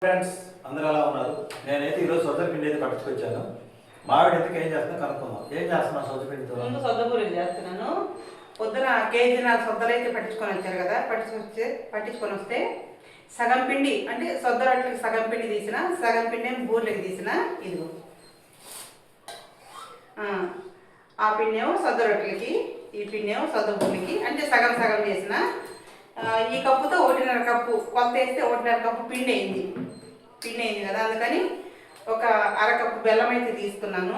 Friends అందరూ ఎలా ఉన్నారు? నేనైతే ఈరోజు సొద్ద పిండి అయితే పట్టుకొచ్చాను. మావిడ ఎందుకు ఏం చేస్తున్నా కనుక్కుందాం. ఏం చేస్తున్నావు సొద్ద పిండితో? ముందు సొద్ద బూరెలు చేస్తున్నాను. పొద్దున కేజీన్నర సొద్దలు అయితే పట్టించుకొని వచ్చారు కదా, పట్టించుకొని వస్తే సగం పిండి అంటే సొద్ద రొట్టెలకి సగం పిండి తీసిన, సగం పిండి ఏమో బూరెలకి తీసిన. ఇదిగో ఆ పిండి ఏమో సొద్ద రొట్టెలకి, ఈ పిండి ఏమో సొద్ద బూరెలకి, అంటే సగం సగం చేసిన. ఈ కప్పుతో 1.5 కప్పు కొలత వేస్తే 1.5 కప్పు పిండి అయింది కదా, అందుకని ఒక అరకప్పు బెల్లం అయితే తీసుకున్నాను.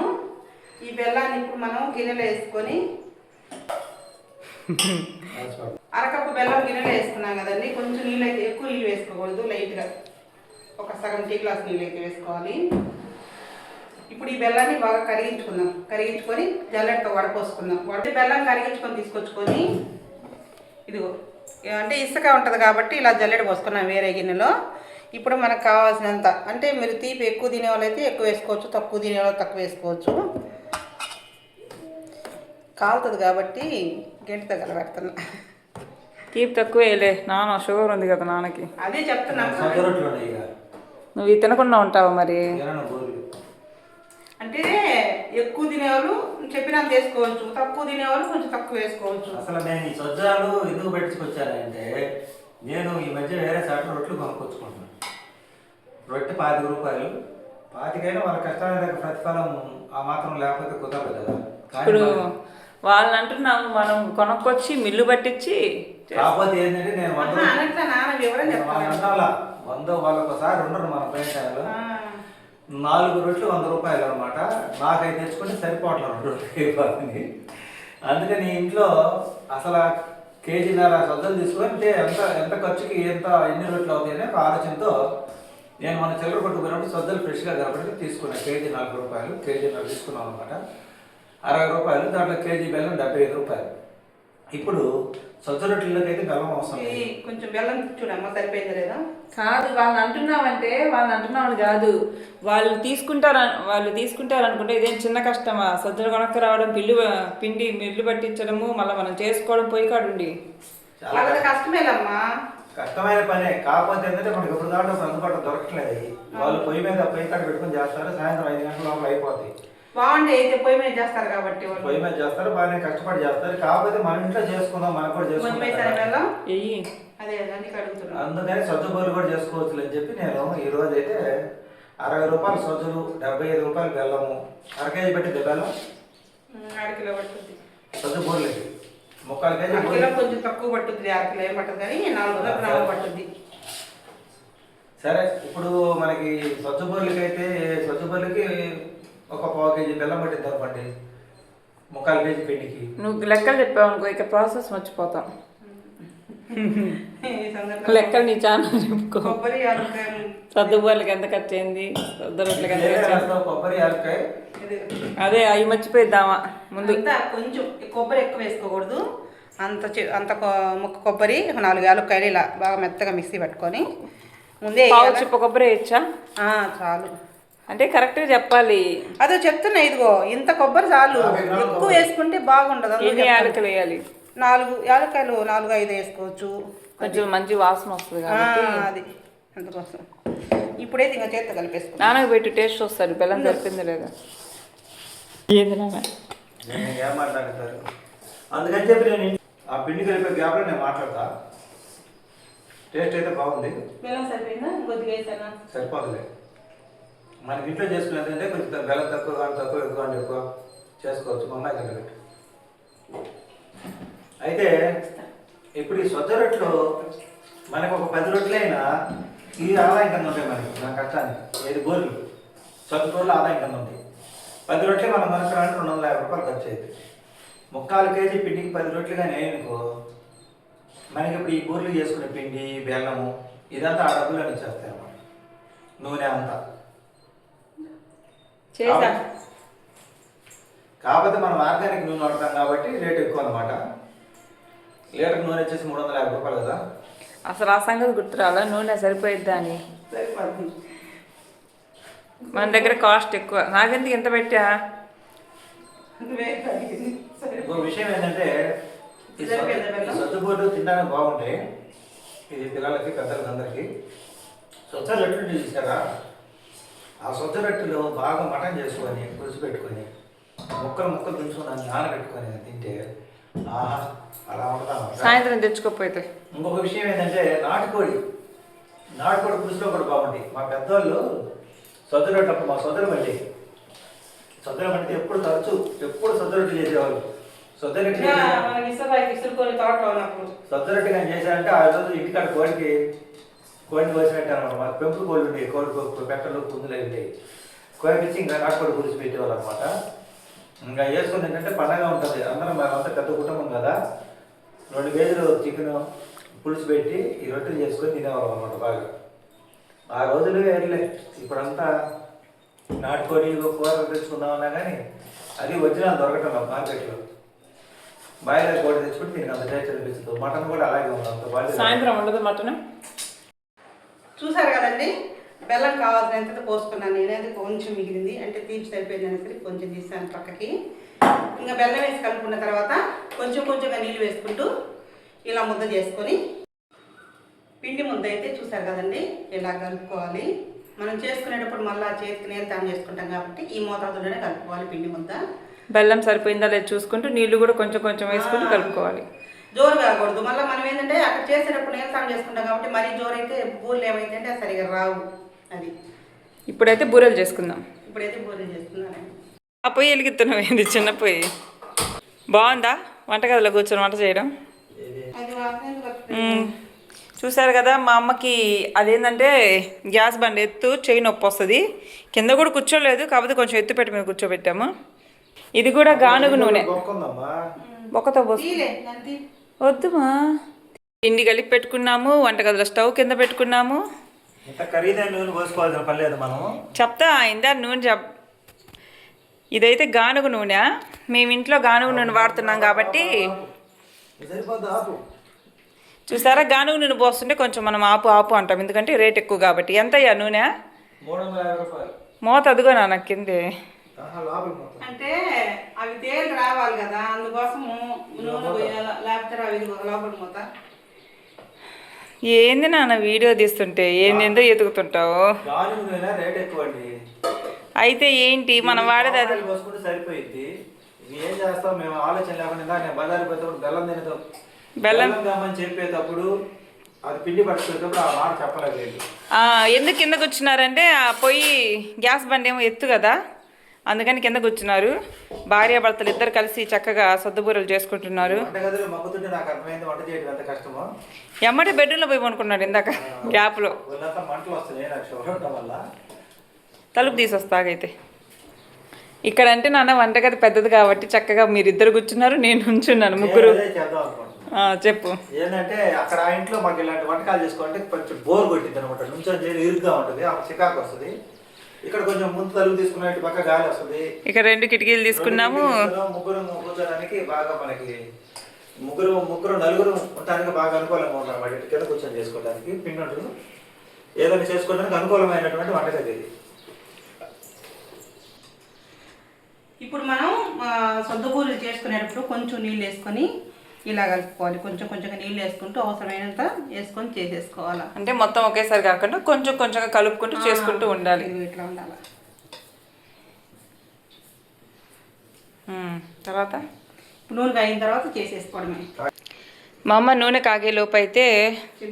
ఈ బెల్లాన్ని ఇప్పుడు మనం గిన్నెలో వేసుకొని, అరకప్పు బెల్లం గిన్నెలో వేసుకున్నాం కదండి. కొంచెం నీళ్ళు అయితే ఎక్కువ నీళ్ళు వేసుకోకూడదు, లైట్గా ఒక సగం టీ గ్లాస్ నీళ్ళు అయితే వేసుకోవాలి. ఇప్పుడు ఈ బెల్లాన్ని బాగా కరిగించుకొని జల్లెడతో వడపోసుకుందాం. బెల్లం కరిగించుకొని తీసుకొచ్చుకొని, ఇదిగో అంటే ఇసుక ఉంటుంది కాబట్టి ఇలా జల్లెడ పోసుకున్నాం వేరే గిన్నెలో. ఇప్పుడు మనకు కావాల్సినంత, అంటే మీరు తీపి ఎక్కువ తినేవాళ్ళు అయితే ఎక్కువ వేసుకోవచ్చు, తక్కువ తినేవాళ్ళు తక్కువ వేసుకోవచ్చు. కాలుతుంది కాబట్టి గంటితో కలబెడుతున్నా. తీపి తక్కువ వేయలే, నాన్న షుగర్ ఉంది కదా నాన్నకి. అదే చెప్తున్నాను. నువ్వు ఇది తినకుండా ఉంటావు మరి. అంటే ఎక్కువ తినేవాళ్ళు చెప్పినంత వేసుకోవచ్చు, తక్కువ తినేవాళ్ళు కొంచెం తక్కువ వేసుకోవచ్చు. అసలు నేను ఈ సొజ్జాలు ఎందుకు పెట్టుకొచ్చానంటే, నేను ఈ మధ్య వేరే చాట రొట్టెలు కొనుక్కొచ్చుకుంటున్నాను. రొట్టె 25 రూపాయలు. 25 వాళ్ళ కష్టానికి దగ్గర ప్రతిఫలం ఆ మాత్రం లేకపోతే కుదరదు కదా. ఇప్పుడు వాళ్ళని అంటున్నాము, మనం కొనుక్కొచ్చి మిల్లు పట్టించి. కాకపోతే ఏంటంటే నేను 100 వాళ్ళకి ఒకసారి ఉండరు మన ప్రయత్నాలు. 4 రొట్టెలు 100 రూపాయలు అనమాట. నాకైతే తెచ్చుకుంటే సరిపోవట్లేదు 2 రొట్టెలు అయిపోతుంది. అందుకని ఇంట్లో అసలు కేజీన్నర సొద్దలు తీసుకుంటే ఎంత ఖర్చుకి ఎన్ని రొట్టెలు అవుతాయని ఒక ఆలోచనతో నేను మన చిల్లర కొట్టుకున్నప్పుడు సొద్దలు ఫ్రెష్గా కాబట్టి తీసుకున్నాను. కేజీ 4 రూపాయలు, కేజీన్నర తీసుకున్నాం అనమాట. 60 రూపాయలు, దాంట్లో కేజీ బెల్లం 75 రూపాయలు. ఇప్పుడు సొద్ద రొట్టెలకి అయితే బెల్లం అవసరం. కొంచెం బెల్లం చూడమ్మా, సరిపోయింది లేదా? కాదు, వాళ్ళని అంటున్నామని కాదు, వాళ్ళు తీసుకుంటారు అనుకుంటే ఇదేం చిన్న కష్టమా? సజ్జలు కొనక్క రావడం, పిండి మిల్లు పట్టించడము, మళ్ళీ మనం చేసుకోవడం పొయ్యి కాడుండి. కష్టమేలమ్మా, కష్టమైన పనే. కాకపోతే ఏంటంటే మనకి ఇప్పుడు దాంట్లో అందుబాటులో దొరకట్లేదు. వాళ్ళు పొయ్యి కాడ పెట్టుకుని చేస్తారు. సాయంత్రం 5 గంటల లోపల అయిపోతాయి. బాగుండే అయితే పొయ్యి మీద చేస్తారు కాబట్టి, పొయ్యి మీద చేస్తారు, బాగానే కష్టపడి చేస్తారు. కాకపోతే మన ఇంట్లో చేసుకుందాం, మనకు కూడా చేసుకుంటాం. అందుకని సొజ్జ బోర్లు కూడా చేసుకోవచ్చు అని చెప్పి నేను ఈ రోజు అయితే 60 రూపాయలు సొజ్జలు, 75 రూపాయలు బెల్లము, 1 కేజీ పట్టింది బెల్లం, 1/2 కిలో పట్టుద్ది. సొజ్జ బోర్లకి 3/4 కేజీ. కొంచెం తక్కువ పట్టుద్ది, 1/2 కిలో ఏం పట్టదు కానీ 400 గ్రాములు పట్టుద్ది. సరే, ఇప్పుడు మనకి సొజ్జ బోర్లకి అయితే సొజ్జ బోర్లకి ఒక 1/4 కేజీ బెల్లం పట్టింది అనుకోండి, 3/4 కేజీ పిండికి. నువ్వు లెక్కలు చెప్పావు అనుకో, ఇక ప్రాసెస్ మర్చిపోతాం. లెక్కలు నీ ఛానల్ చెప్పుకో. సర్దుబార్లకి ఎంత ఖర్చు అయింది, సొద్ద రొట్టెలకి ఎంత ఖర్చు అయింది, కొబ్బరి యాలకాయ, అదే అవి మర్చిపోయిద్దామా ముందు. కొంచెం కొబ్బరి ఎక్కువ వేసుకోకూడదు. అంత ముక్క కొబ్బరి, 4 యాలక్కాయలు ఇలా బాగా మెత్తగా మిక్సీ పట్టుకొని ముందే చిప్ప కొబ్బరి వేయచ్చా? చాలు, అంటే కరెక్ట్గా చెప్పాలి. అదే చెప్తున్నా, ఇదిగో ఇంత కొబ్బరి చాలు. ఎక్కువ వేసుకుంటే బాగుండదు. ఎన్ని యాలకులు వేయాలి? 4 యాలక్కాయలు, 4-5 వేసుకోవచ్చు. కొంచెం మంచి వాసన వస్తుంది కాబట్టి అది అందుకోసం. ఇప్పుడైతే ఇంకా చేత్తో కలిపేసుకుంటాం. నాన్నకు పెట్టి టేస్ట్ వస్తుంది, బెల్లం సరిపోయింది లేదా. ఏంది నాన్న ఏం మాట్లాడతారు? అందుకని చెప్పి నేను ఆ పిండి కలిపే గ్యాప్లో నేను మాట్లాడతా. టేస్ట్ అయితే బాగుంది. బెల్లం సరిపోయిందా? కొద్దిగా వేసానా? సరిపోదులే. మనకి ఇంట్లో చేసుకునేది అంటే కొంచెం బెల్లం తక్కువ కానీ తక్కువ, ఎక్కువ కానీ ఎక్కువ చేసుకోవచ్చు. మా అమ్మాయి దగ్గర పెట్టి అయితే ఇప్పుడు ఈ సొద్ద రొట్టెలు మనకు ఒక 10 రొట్టెలైనా ఈ ఆదాయం కింద ఉంటాయి. మనకి నా కష్టానికి ఏది బోర్లు సొద్ద బోర్లు ఆదాయం కింద ఉంటాయి. 10 రొట్టెలు మనం మనకు 250 రూపాయలు ఖర్చు అవుతుంది. 3/4 కేజీ పిండికి 10 రొట్టెలు కానీ వేయనుకో, మనకి ఇప్పుడు ఈ బూర్లు చేసుకునే పిండి, బెల్లము ఇదంతా ఆ డబ్బులో వచ్చేస్తాయి అన్నమాట. నూనె అంతా. కాకపోతే మనం ఆర్గానిక్ నూనె వాడతాం కాబట్టి రేటు ఎక్కువ అనమాట. లీటర్ నూనె వచ్చేసి 350 రూపాయలు కదా. అసలు ఆ సంగతి గుర్తురాలా, నూనె సరిపోయిద్దా అని. మన దగ్గర కాస్ట్ ఎక్కువ. నాకెందుకు ఎంత పెట్టా? ఇంకో విషయం ఏంటంటే, ఈ సొద్దుబోర్డు తినడానికి బాగుంటాయి. ఇది పిల్లలకి, పెద్దలకి, అందరికీ సొచ్చ రొట్టెలు చూసారా? ఆ సొచ్చ రొట్టెలు బాగా మటన్ చేసుకొని పులుసు పెట్టుకొని ముక్కలు దించుకొని నానబెట్టుకొని తింటే ఆహా అలా ఉంటా. సాయంత్రం తెచ్చుకోకపోతే ఇంకొక విషయం ఏంటంటే నాటుకోడి పులుసులో కూడా బాగుంటాయి. మా పెద్దవాళ్ళు సొద్ద రొట్టె మా సొద్దర బండి ఎప్పుడు సొద్ద రొట్టె చేసేవాళ్ళు. సొద్ద రొట్టె కానీ చేశారంటే ఆ రోజు ఇంటికాడ కోడిని కోసినట్టు అనమాట. మాకు పెంపుడు కోళ్ళు ఉండేవి, కోడి పెట్టలు పుందులు ఉంటాయి. కోడికి ఇంకా నాటుకోడి పులుసు పెట్టేవాళ్ళు అనమాట. ఇంకా వేసుకుని ఏంటంటే పండగ ఉంటుంది. అందరం మేమంతా పెద్ద కుటుంబం కదా, 2 కేజీలు చికెన్ పులుసు పెట్టి ఈ రొట్టెలు చేసుకొని తినేవాళ్ళం అనమాట బాగా. ఆ రోజులు వేరులే. ఇప్పుడంతా నాటుకోడి కూర తెచ్చుకుందామన్నా కానీ అది ఒరిజినల్ దొరకటం మార్కెట్లో. బాయిలర్ కోడి తెచ్చుకుంటే దీనికి అంత టేస్ట్ అనిపిస్తుంది. మటన్ కూడా అలాగే ఉంది, అంత బాగా. సాయంత్రం ఉండదు మటన్. చూసారు కదండి, బెల్లం కావాల్సినంత పోసుకున్నాను. నేనైతే కొంచెం మిగిలింది, అంటే తీర్చి సరిపోయింది అనేసి కొంచెం తీసాను పక్కకి. ఇంకా బెల్లం వేసి కలుపుకున్న తర్వాత కొంచెంగా నీళ్ళు వేసుకుంటూ ఇలా ముద్ద చేసుకొని, పిండి ముద్ద అయితే చూసారు కదండి ఇలా కలుపుకోవాలి. మనం చేసుకునేటప్పుడు మళ్ళీ చేతికి నీళ్ళు తాను చేసుకుంటాం కాబట్టి ఈ మోతాదులోనే కలుపుకోవాలి పిండి ముద్ద. బెల్లం సరిపోయిందా లేదు చూసుకుంటూ నీళ్లు కూడా కొంచెం వేసుకుంటూ కలుపుకోవాలి. జోరు కాకూడదు. మళ్ళీ మనం ఏంటంటే అక్కడ చేసేటప్పుడు నీళ్ళు తాను చేసుకుంటాం కాబట్టి మరీ జోరు అయితే బూరెలు ఏమైందంటే సరిగా రావు. అది ఇప్పుడైతే బూరెలు చేసుకుందాం. ఇప్పుడైతే బూరెలు చేసుకుందాం. ఆ పొయ్యి వెలిగిస్తున్నాం ఏంది? చిన్న పొయ్యి బాగుందా? వంటగదిలో కూర్చొని వంట చేయడం. చూసారు కదా, మా అమ్మకి అదేంటంటే గ్యాస్ బండ్ ఎత్తు చేయి నొప్పి వస్తుంది. కింద కూడా కూర్చోలేదు, కాకపోతే కొంచెం ఎత్తు పెట్టి మేము కూర్చోబెట్టాము. ఇది కూడా గానుగు నూనె బొక్కతో పోసి వద్దుమా. పిండి కలిపి పెట్టుకున్నాము, వంటగదిలో స్టవ్ కింద పెట్టుకున్నాము. చెప్తా ఇందా నూనె ఇదైతే గానుగు నూనె. మేము ఇంట్లో గానుగు నూనె వాడుతున్నాం కాబట్టి. చూసారా, గానుగు నూనె పోస్తుంటే కొంచెం మనం ఆపు అంటాం, ఎందుకంటే రేట్ ఎక్కువ కాబట్టి. ఎంతయ్యా నూనె? 350 రూపాయలు. మోత అదిగో నా కిందే. అంటే అవి తేలి రావాలి కదా, అందుకోసము నూనె పోయాలి, లేకపోతే అవి లోపల మూత. ఏంది నాన్న వీడియో తీస్తుంటే ఏందో ఎతుకుతుంటావు? రేట్ ఎక్కువ అండి. అయితే ఏంటి మనం వాడేది? అది పోసుకుంటే సరిపోయింది. ఏం చేస్తాం మేము ఆలోచన లేకుండా. నేను బజారు పోయేటప్పుడు బెల్లం తినదు, బెల్లం కామని చెప్పేటప్పుడు అది పిండి పట్టుకునేటప్పుడు ఆ మాట చెప్పలేదు. ఎందుకు కిందకు వచ్చినారంటే ఆ పొయ్యి గ్యాస్ బండి ఏమో ఎత్తు కదా, అందుకని కిందకు వచ్చినారు. భార్యాభర్తలు ఇద్దరు కలిసి చక్కగా సొద్దుబూరలు చేసుకుంటున్నారు. ఎమ్మటి బెడ్రూమ్లో పోయి పనుకున్నాడు ఇందాక గ్యాప్లో. తలుపు తీసొస్తాగైతే. ఇక్కడ అంటే నాన్న వంటగది పెద్దది కాబట్టి చక్కగా మీరిద్దరు కూర్చున్నారు, నేను ఉంచున్నాను, ముగ్గురు. చెప్పు. ఏంటంటే అక్కడ ఆ ఇంట్లో మాకు ఇలాంటి వంటకాలు చేసుకోవాలంటే కొంచెం బోర్ కొట్టింది అనమాట. నుంచొని ఇరుగ్గా ఉంటుంది, ఆ చికాకు వస్తుంది. ఇక్కడ కొంచెం ముందు తలుపు తీసుకున్న ఇటు పక్క గాలి వస్తుంది. ఇక్కడ 2 కిటికీలు తీసుకున్నాము. ముగ్గురు కూర్చోడానికి బాగా మనకి నలుగురు ఉండడానికి బాగా అనుకూలంగా ఉంటాం అన్నమాట. ఇటు కింద కూర్చొని చేసుకోవడానికి పిండి ఏదైనా చేసుకోవడానికి అనుకూలమైనటువంటి వంటగది ఇది. ఇప్పుడు మనం సొద్దుబూరెలు చేసుకునేటప్పుడు కొంచెం నీళ్ళు వేసుకొని ఇలా కలుపుకోవాలి. కొంచెంగా నీళ్ళు వేసుకుంటూ అవసరమైనంత వేసుకొని చేసేసుకోవాలి. అంటే మొత్తం ఒకేసారి కాకుండా కొంచెంగా కలుపుకుంటూ చేసుకుంటూ ఉండాలి. ఇట్లా ఉండాలి. తర్వాత నూనె కాగిన తర్వాత చేసేసుకోవడమే. మా అమ్మ నూనె కాగే లోపు అయితే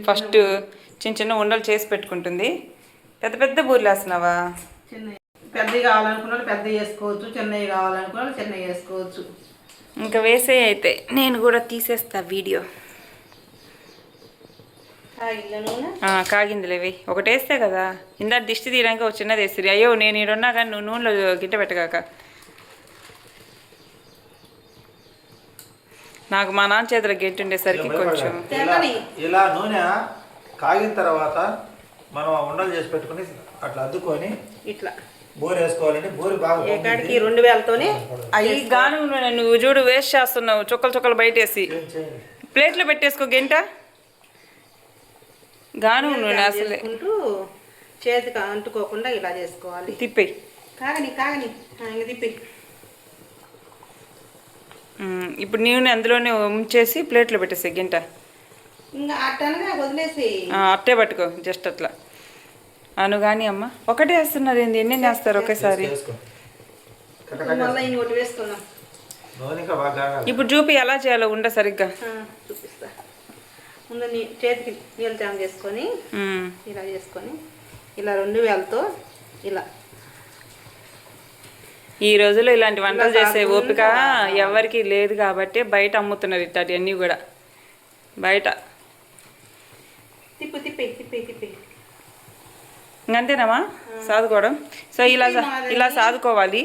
ఫస్ట్ చిన్న ఉండలు చేసి పెట్టుకుంటుంది. పెద్ద బూరెలు వేస్తున్నావా? పెద్దవి కావాలనుకున్న వాళ్ళు పెద్దవి వేసుకోవచ్చు, చిన్నవి కావాలనుకున్న వాళ్ళు చిన్నవి వేసుకోవచ్చు. ఇంకా వేసే అయితే నేను కూడా తీసేస్తా వీడియో. కాగిందిలేవి ఒకటి వేస్తే కదా. ఇందా దిష్టి తీయడానికి ఒక చిన్నది వేస్తుంది. అయ్యో నేను ఈడున్నా కానీ నువ్వు నూనెలో గిట్ట పెట్టగాక. నాకు మా నాన్న చేతుల గెంటి ఉండేసరికి కొంచెం ఇలా నూనె కాగిన తర్వాత మనం ఉండలు చేసి పెట్టుకుని అట్లా అద్దుకొని ఇట్లా బోర్ వేసుకోవాలంటే బోర్ బాగా 2000తోనే అవి గాను. నువ్వు చూడు వేస్ట్ చేస్తున్నావు, చుక్కలు బయటేసి ప్లేట్లో పెట్టేసుకో గంట. గాను నూనె అసలే చేతికి అంటుకోకుండా ఇలా చేసుకోవాలి. తిప్పేయి. కాగని తిప్పి. ఇప్పుడు నూనె అందులోనే ఉంచేసి ప్లేట్లో పెట్టేసి గంట. ఇంకా అట్టనగా వదిలేసి అట్టే పట్టుకో, జస్ట్ అట్లా. అను కానీ అమ్మ ఒకటే వేస్తున్నారు ఏంది ఎన్ని వేస్తారు ఒకేసారి చేసుకో మళ్ళీ ఇంకోటి వేసుకున్నాం. నూనె ఇంకా బాగా కాగాలి. ఇప్పుడు చూపి ఎలా చేయాలో ఉండ సరిగ్గా చూపిస్తా. ముందు చేతికి నీళ్ళు జామ చేసుకొని ఉమ్. ఇలా చేసుకొని ఇలా 2 వేలతో ఇలా ఈ రోజుల్లో ఇలాంటి వంటలు చేసే ఓపిక ఎవరికి లేదు కాబట్టి బయట అమ్ముతున్నారు ఇట్లాంటివన్నీ కూడా బయట. తిప్పి తిప్పి తిప్పి తిప్పి ఇంకంతేనామా సాదుకోవడం. సో ఇలా సాదుకోవాలి.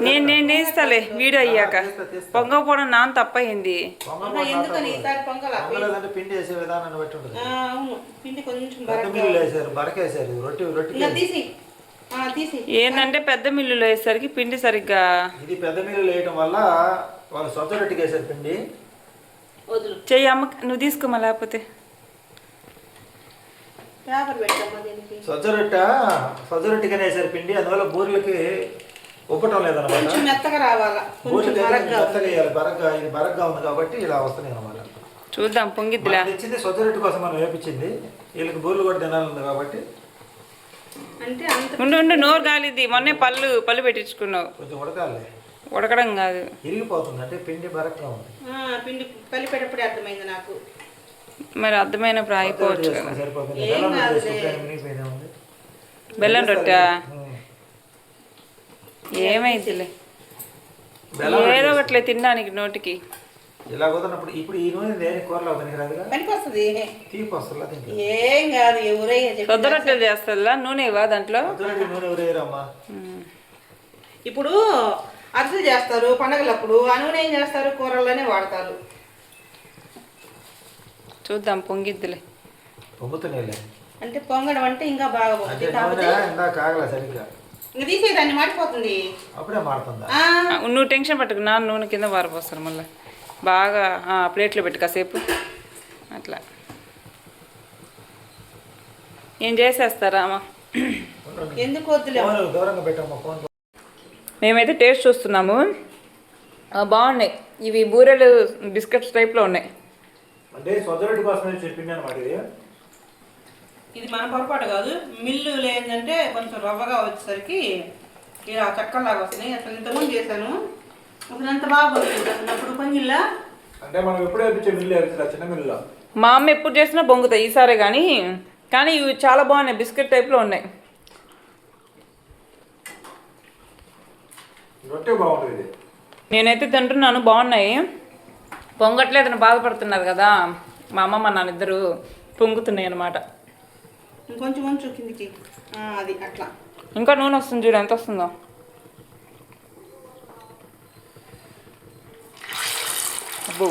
నేను నేస్తాలే వీడియో అయ్యాక. పొంగపోవడం నాన్న తప్పయింది. ఎందుకని ఈసారి పొంగలా పొంగలేదంటే పిండి వేసే విధానాన్ని బట్టి ఉంటుంది. అవును పిండి కొంచెం పెద్ద మిల్లులో వేసారు, బరకేసారు. రొట్టె తీసి ఏంటంటే పెద్ద మిల్లులో వేసేసరికి పిండి సరిగ్గా ఇది పెద్ద మిల్లులో వేయటం వల్ల వాళ్ళు సొంత రొట్టెకి వేసారు పిండి. వదులు చెయ్యి అమ్మ నువ్వు తీసుకోమా లేకపోతే పేపర్ పెట్టమ్మా దీనికి. సొంత రొట్టెగానే వేసారు పిండి. అందువల్ల బూరెలకి ఉప్పటం లేదన్నమాట. కొంచెం మెత్తగా రావాలా, కొంచెం మెత్తగా వేయాలి. ఇది బరగ్గా ఉంది కాబట్టి ఇలా వస్తున్నాయి అనమాట. చూద్దాం పొంగిద్దిలా. తెచ్చింది సొంత రొట్టె కోసం మనం వేపించింది. వీళ్ళకి బూరెలు కూడా తినాలి కాబట్టి అంటే ఉండు నోరు కాలిద్ది. మొన్నే పళ్ళు పెట్టించుకున్నావు. కొంచెం ఉడకాలి. ఉడకడం కాదు ఇరిగిపోతుంది. అంటే పిండి బరగ్గా ఉంది. పిండి కలిపేటప్పుడే అర్థమైంది నాకు. మరి అర్థమైనప్పుడు అయిపోవచ్చు కదా. సరిపోతుంది. బెల్లం రొట్టె ఏమైందిలే ఏదో ఒకట్లే తినడానికి నోటికి. ఇలా కుదిరినప్పుడు ఇప్పుడు ఈ నూనె దేని కూరలో పనికొస్తుంది. తీపి వస్తుంది. ఏం కాదు ఎవరైనా సొద్ద రొట్టెలు చేస్తుందా నూనె ఇవ్వ దాంట్లో. నూనె ఎవరేరమ్మా. ఇప్పుడు అరిసెలు చేస్తారు పండగలప్పుడు, ఆ నూనె ఏం చేస్తారు కూరల్లోనే వాడతారు. చూద్దాం పొంగిద్దిలే. పొంగుతున్నాయిలే. అంటే పొంగడం అంటే ఇంకా బాగా పొంగుతుంది. కాకపోతే సరిగ్గా ఇంకా తీసేదాన్ని మాడిపోతుంది. అప్పుడే మాడుతుందా. నువ్వు టెన్షన్ పట్టుకు నాన్న నూనె కింద పారిపోస్తారు మళ్ళీ. బాగా ప్లేట్లో పెట్టు కాసేపు అట్లా. ఏం చేసేస్తారా అమ్మ ఎందుకు వద్దులే. దూరంగా పెట్టమ్మా ఫోన్. మేమైతే టేస్ట్ చూస్తున్నాము. బాగున్నాయి ఇవి బూరెలు బిస్కెట్స్ టైప్లో ఉన్నాయి. అంటే సొంత కోసమే చెప్పింది అనమాట. ఇది మన పొరపాటు కాదు. మిల్లు లేదంటే కొంచెం రవ్వగా వచ్చేసరికి ఇలా చక్కలాగా వస్తున్నాయి. అసలు ఇంతకుముందు చేశాను అసలు ఎంత బాగా పొందుతుంది. అప్పుడు పొంగిల్లా అంటే మనం ఎప్పుడు వేపించే మిల్లు చిన్న మిల్లులో మా అమ్మ ఎప్పుడు చేసినా పొంగుతాయి. ఈసారే కానీ ఇవి చాలా బాగున్నాయి. బిస్కెట్ టైప్లో ఉన్నాయి. రొట్టె బాగుంటుంది. నేనైతే తింటున్నాను బాగున్నాయి. పొంగట్లేదని బాధపడుతున్నారు కదా మా అమ్మ మా నాన్న ఇద్దరు. పొంగుతున్నాయి అన్నమాట. ఇంకొంచెం కొంచెం కిందికి అది అట్లా. ఇంకా నూనె వస్తుంది చూడు ఎంత వస్తుందో. అబ్బో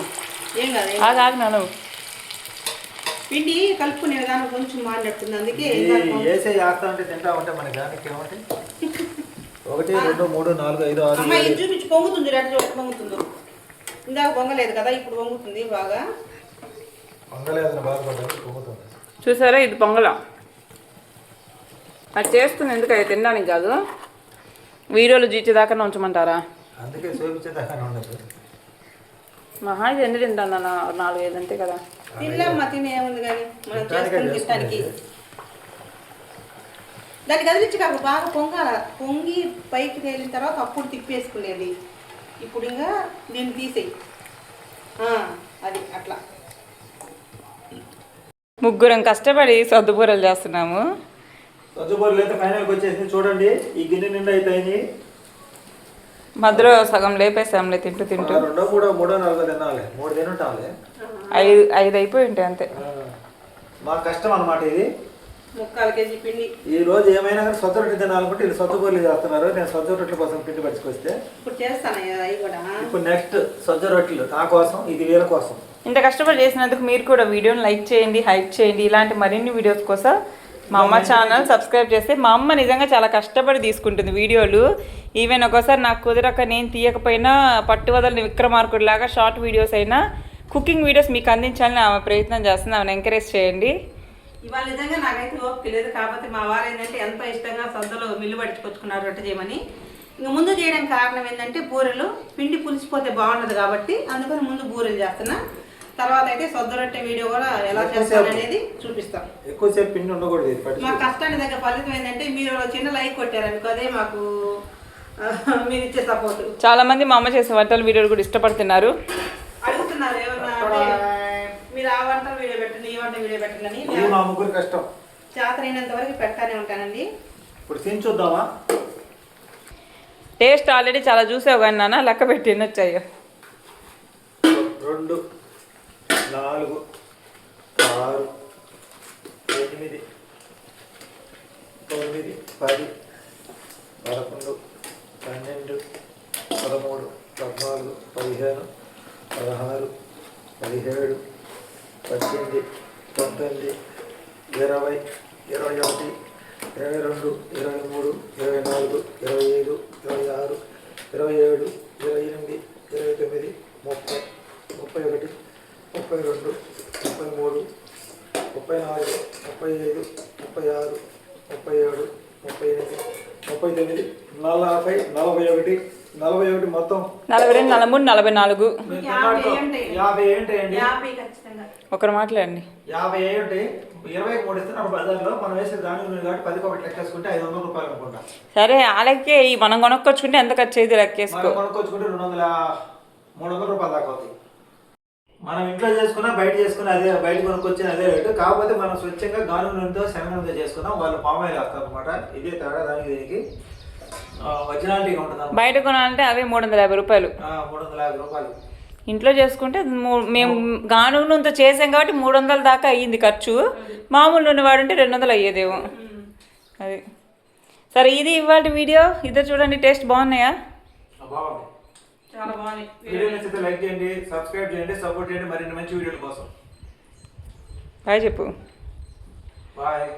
ఏం కాదు. ఆగినాను. పిండి కలుపుకునే విధానం కొంచెం మారినట్టుంది. అందుకే వేసే చేస్తా ఉంటే తింటా ఉంటే మనకి దానికి ఏమంటే 1 2 3 4 5 6 అమ్మాయి చూపించి పొంగుతుంది. రెడ్ చూడ పొంగుతుందో. ఇందాక పొంగలేదు కదా, ఇప్పుడు పొంగుతుంది బాగా. పొంగలేదని బాధపడ్డారు, పొంగుతుంది. చూసారా ఇది పొంగల. అది చేస్తుంది ఎందుకు అది తినడానికి కాదు. వీడియోలు జీచేదాకా ఉంచమంటారా? అందుకే చూపించేదాకా ఉండదు. మహా ఇది ఎన్ని తింటాను 4 5 అంతే కదా. తినలేమ్మా తినే ఏముంది కానీ మనం చేసుకుని తినడానికి. దాన్ని కదిలించి కాదు బాగా పొంగి పైకి తేలిన తర్వాత అప్పుడు తిప్పేసుకునేది. ఇప్పుడు ఇంకా దీన్ని తీసేయి. అది అట్లా ముగ్గురం కష్టపడి సొద్దుబూరలు చేస్తున్నాము. సొద్దుబూరలు అయితే ఫైనల్కి వచ్చేసింది. చూడండి ఈ గిన్నె నిండా అవుతాయి. మధ్యలో సగం లేపేసాంలే తింటూ 2 3 4 తినాలి. 3 తినుంటాంలే. 5 అయిపోయి ఉంటాయి అంతే. మా కష్టం అన్నమాట ఇది. 3/4 కేజీ పిండి. ఈ రోజు ఏమైనా కానీ సొంత రొట్టె తినాలనుకుంటే వీళ్ళు సొద్దుబూరలు చేస్తున్నారు. నేను సొంత రొట్టెల కోసం పిండి పట్టుకొస్తే ఇప్పుడు చేస్తాను అవి కూడా. ఇప్పుడు నెక్స్ట్ సొంత రొట్టెలు నా కోసం, ఇది వీళ్ళ కోసం. ఇంత కష్టపడి చేసినందుకు మీరు కూడా వీడియోని లైక్ చేయండి, హైప్ చేయండి. ఇలాంటి మరిన్ని వీడియోస్ కోసం మా అమ్మ ఛానల్ సబ్స్క్రైబ్ చేస్తే. మా అమ్మ నిజంగా చాలా కష్టపడి తీసుకుంటుంది వీడియోలు. ఈవెన్ ఒక్కోసారి నాకు కుదరక నేను తీయకపోయినా పట్టువదలని విక్రమార్కుడిలాగా షార్ట్ వీడియోస్ అయినా కుకింగ్ వీడియోస్ మీకు అందించాలని ఆమె ప్రయత్నం చేస్తుంది. ఆమెను ఎంకరేజ్ చేయండి. ఇవాళ నిజంగా నాకైతే ఓపిక లేదు. కాకపోతే మా వారు ఏంటంటే ఎంతో ఇష్టంగా సొంతలో మిల్లు పట్టుకొచ్చుకున్నారు రొట్టె చేయమని. ఇంకా ముందు చేయడానికి కారణం ఏంటంటే బూరెలు పిండి పులిసిపోతే బాగుండదు కాబట్టి అందుకని ముందు బూరెలు చేస్తున్నా. తర్వాత అయితే సొద్ద రొట్టె వీడియో కూడా ఎలా చేస్తాను అనేది చూపిస్తాం. ఎక్కువసేపు పిండి ఉండకూడదు ఇది మా కష్టాన్ని దగ్గర ఫలితం ఏంటంటే మీరు చిన్న లైక్ కొట్టారనుకో అదే మాకు మీరు ఇచ్చే సపోర్ట్. చాలా మంది మా అమ్మ చేసే వంటల వీడియోలు కూడా ఇష్టపడుతున్నారు, అడుగుతున్నారు ఏమన్నా అంటే మీరు ఆ వంట వీడియో పెట్టండి, ఈ వంట వీడియో పెట్టండి అని. మా ముగ్గురు కష్టం చేతనైనంత వరకు పెడతానే ఉంటానండి. ఇప్పుడు తిని చూద్దామా? టేస్ట్ ఆల్రెడీ చాలా చూసావు కానీ నాన్న లెక్క పెట్టి ఎన్ని వచ్చాయో. 2 4 6 8 9 10 11 12 13 14 15 16 17 18 19 20 21 22 23 24 25 26 27 28 29 30 31 32 33 34 35 36 37 38 39 40 41 41 మొత్తం 42 43 44. 50 ఏంటండి? 50 ఖచ్చితంగా. ఒకరు మాట్లాడండి. 50 ఏంటి? 23 ఇస్తున్నారు బజార్లో. మనం వేసే దాని కాబట్టి 10 ఒకటి లెక్కేసుకుంటే 500 రూపాయలు అనుకుంటా. సరే అలాగే మనం కొనుక్కొచ్చుకుంటే ఎంత ఖర్చు అయ్యేది లెక్కేసుకో. మనం కొనుక్కొచ్చుకుంటే 300 రూపాయలు దాకా అవుతాయి. మనం ఇంట్లో చేసుకున్నా బయట చేసుకున్నా అదే, బయట కొనుక్కొచ్చిన అదే రేటు. కాకపోతే మనం స్వచ్ఛంగా గాను నూనెతో శనగ నూనెతో చేసుకున్నాం, వాళ్ళు పామాయిల్ వేస్తారు అనమాట. ఇదే తేడా దానికి దీనికి ఒరిజినాలిటీగా ఉంటుంది. బయట కొనాలంటే అవే 350 రూపాయలు, 350 రూపాయలు. ఇంట్లో చేసుకుంటే మేము గాను నూనెతో చేసాం కాబట్టి 300 దాకా అయ్యింది ఖర్చు. మామూలు నూనె వాడుంటే 200 అయ్యేదేమో. అది సరే, ఇది ఇవాళ వీడియో. ఇద్దరు చూడండి, టేస్ట్ బాగున్నాయా? బాగుంది, చాలా బాగుంది. వీడియో నచ్చితే లైక్ చేయండి, సబ్స్క్రైబ్ చేయండి, సపోర్ట్ చేయండి మరిన్ని మంచి వీడియోల కోసం. బాయ్ చెప్పు. బాయ్.